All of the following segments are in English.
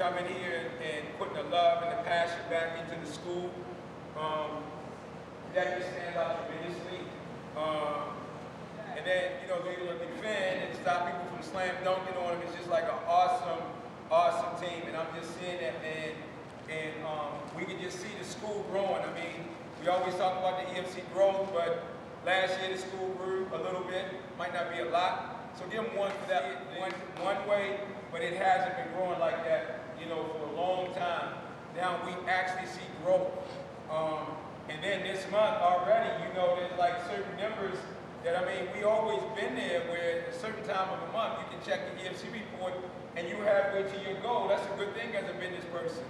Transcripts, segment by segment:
coming here and putting the love and the passion back into the school. That just stands out tremendously. And then, you know, being able to defend and stop people from slam dunking on them is just like an awesome team. And I'm just seeing that, man. And we can just see the school growing. I mean, we always talk about the EFC growth, but last year the school grew a little bit, might not be a lot. So give them one for that one way, but it hasn't been growing like that, you know, for a long time. Now we actually see growth. And then this month already, you know, there's like certain numbers that, I mean, we always been there where at a certain time of the month you can check the EFC report and you halfway to your goal. That's a good thing as a business person.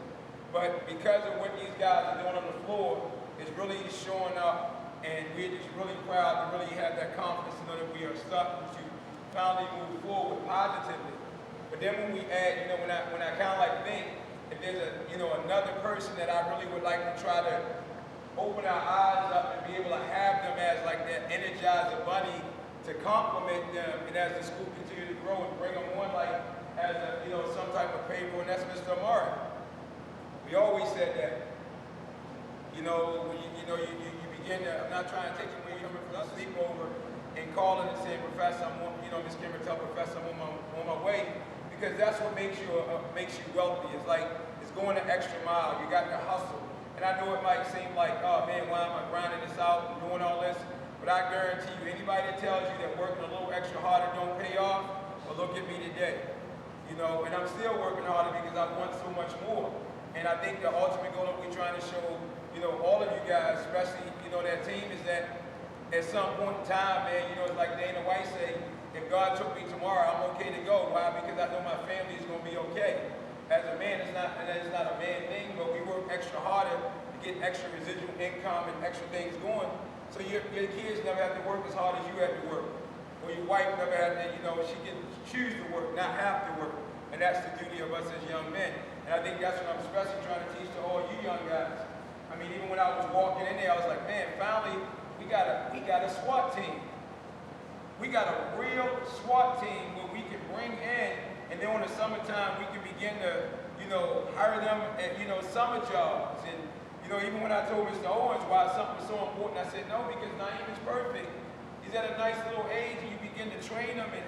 But because of what these guys are doing on the floor, it's really showing up, and we're just really proud to really have that confidence to know that we are starting to finally move forward positively. But then when we add, you know, when I kind of like think, if there's another person that I really would like to try to open our eyes up and be able to have them as like that Energizer bunny to complement them, and as the school continue to grow and bring them on like as a, you know, some type of paper, and that's Mr. Amari. We always said that. You know, when you begin to, I'm not trying to take you when you're coming from a sleepover and calling and saying, Professor, Miss Kimber, tell Professor I'm on my way, because that's what makes you wealthy. It's like, it's going the extra mile. You got to hustle. And I know it might seem like, oh man, why am I grinding this out and doing all this? But I guarantee you, anybody that tells you that working a little extra harder don't pay off, well, look at me today. You know, and I'm still working harder because I want so much more. And I think the ultimate goal that we're trying to show, you know, all of you guys, especially, you know, that team, is that at some point in time, man, you know, it's like Dana White say, if God took me tomorrow, I'm okay to go. Why? Because I know my family is going to be okay. As a man, it's not a man thing, but we work extra harder to get extra residual income and extra things going. So your kids never have to work as hard as you have to work. Or your wife never had to, you know, she can choose to work, not have to work. And that's the duty of us as young men. And I think that's what I'm especially trying to teach to all you young guys. I mean, even when I was walking in there, I was like, man, finally, we got a SWAT team. We got a real SWAT team where we can bring in, and then in the summertime, we can begin to, you know, hire them at, you know, summer jobs. And, you know, even when I told Mr. Owens why something was so important, I said, no, because Naeem is perfect. He's at a nice little age, and you begin to train him. And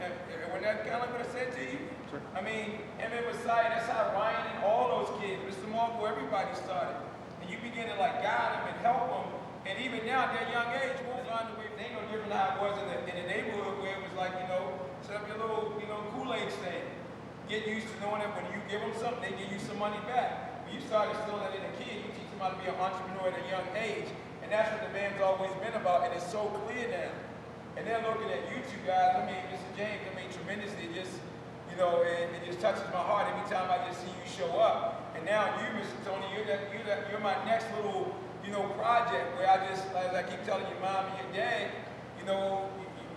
when that kind of what I said to you, sure. I mean, him and Messiah, that's how Ryan and all those kids, Mr. Marco, everybody started. And you begin to like guide them and help them. And even now, at their young age, we'll find a way. They ain't no different than how it was in the neighborhood where it was like, you know, set up your little, you know, Kool-Aid stand. Get used to knowing that when you give them something, they give you some money back. When you start instilling that in a kid, you teach them how to be an entrepreneur at a young age. And that's what the band's always been about, and it's so clear now. And then looking at you two guys, I mean, Mr. James, I mean, tremendously, just, you know, it just touches my heart every time I just see you show up. And now you, Mr. Tony, you're my next little, you know, project where I just, as I keep telling your mom and your dad, you know,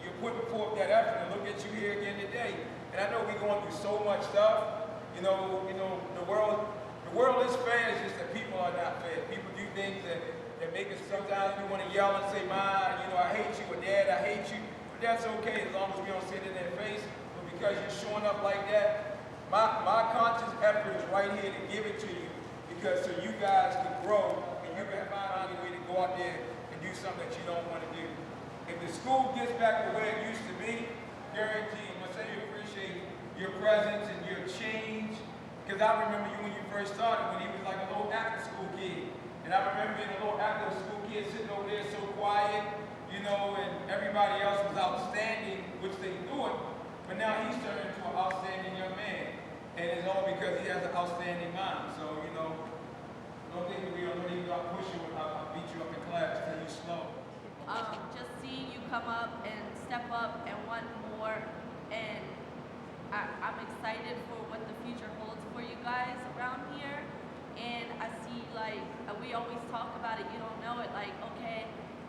you're putting forth that effort, and look at you here again today. And I know we're going through so much stuff. You know, the world is fair, it's just that people are not fair. People do things that make us, sometimes we want to yell and say, Ma, you know, I hate you, or Dad, I hate you. But that's okay as long as we don't say it in their face. But because you're showing up like that, my conscious effort is right here to give it to you, because so you guys can grow and you can find a way to go out there and do something that you don't want to do. If the school gets back to where it used to be, guarantee, I'm going to say you appreciate your presence and your change. Because I remember you when you first started, when he was like a little after-school kid. And I remember being a little after-school kid sitting over there so quiet, you know, and everybody else was outstanding, which they do it. But now he's turned into an outstanding young man. And it's all because he has an outstanding mind. So, you know, don't think that we don't really push you, I'll beat you up in class till you slow. Just seeing you come up and step up and want more, and I'm excited for what the future holds for you guys around here. And I see, like, we always talk about it, you don't know it, like, okay,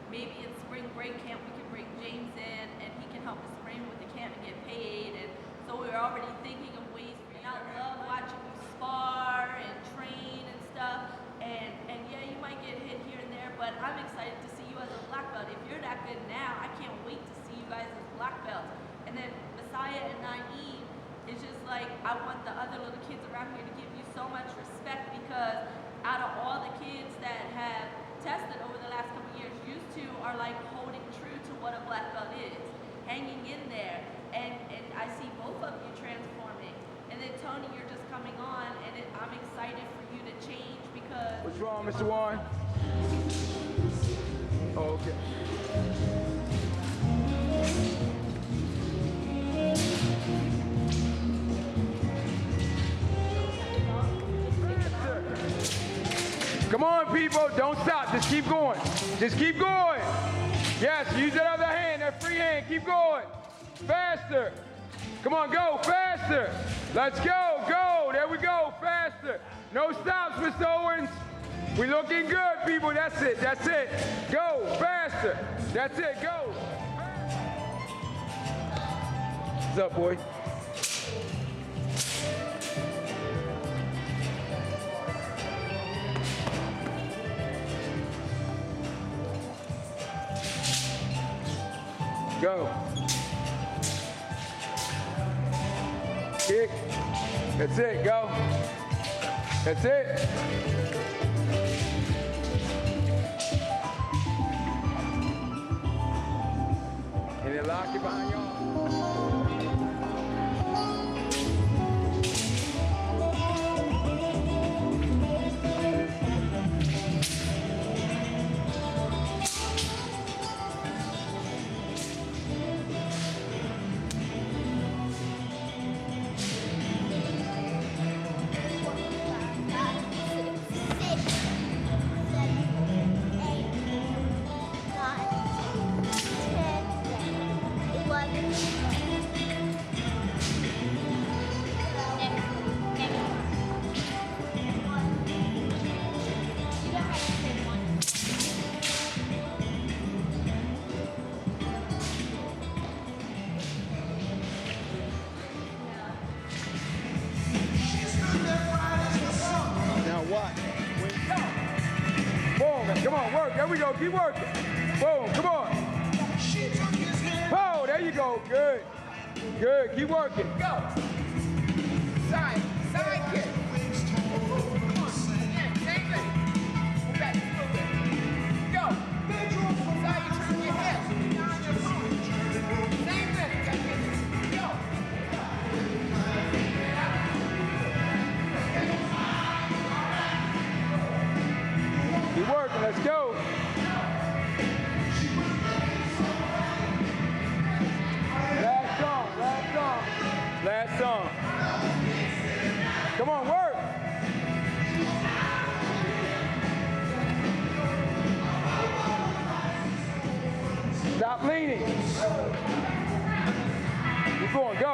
maybe in spring break camp we can bring James in and he can help us train with the camp and get paid. And so we're already thinking of ways for you. And I love watching you spar and train and stuff. And yeah, you might get hit here and there, but I'm excited to see you as a black belt. If you're that good now, I can't wait to see you guys as black belts. And then Messiah and Naeem, it's just like, I want the other little kids around here to give you so much respect because out of all the kids that have tested over the last couple years, you two are like holding true to what a black belt is, hanging in there, and I see both of you transforming. And then Tony, you're just coming on, and I'm excited for you to change because. What's wrong, Mr. Warren? Oh, okay. Come on, people, don't stop. Just keep going. Just keep going. Yes, use that other hand, that free hand. Keep going. Faster. Come on, go faster. Let's go, go. There we go, faster. No stops, Mr. Owens. We looking good, people. That's it, that's it. Go, faster. That's it, go. What's up, boy? Go. Kick. That's it, go. That's it. And then lock it behind y'all. Come on, work. There we go. Keep working. Boom. Come on. Oh, there you go. Good. Good. Keep working. Go. Side. Side kick. Come on. Yeah, same thing. Move back a little bit. Go. Side, you turn your head. Same thing. Go. Keep working, let's go. Last song, last song. Last song. Come on, work. Stop leaning. Keep going, go.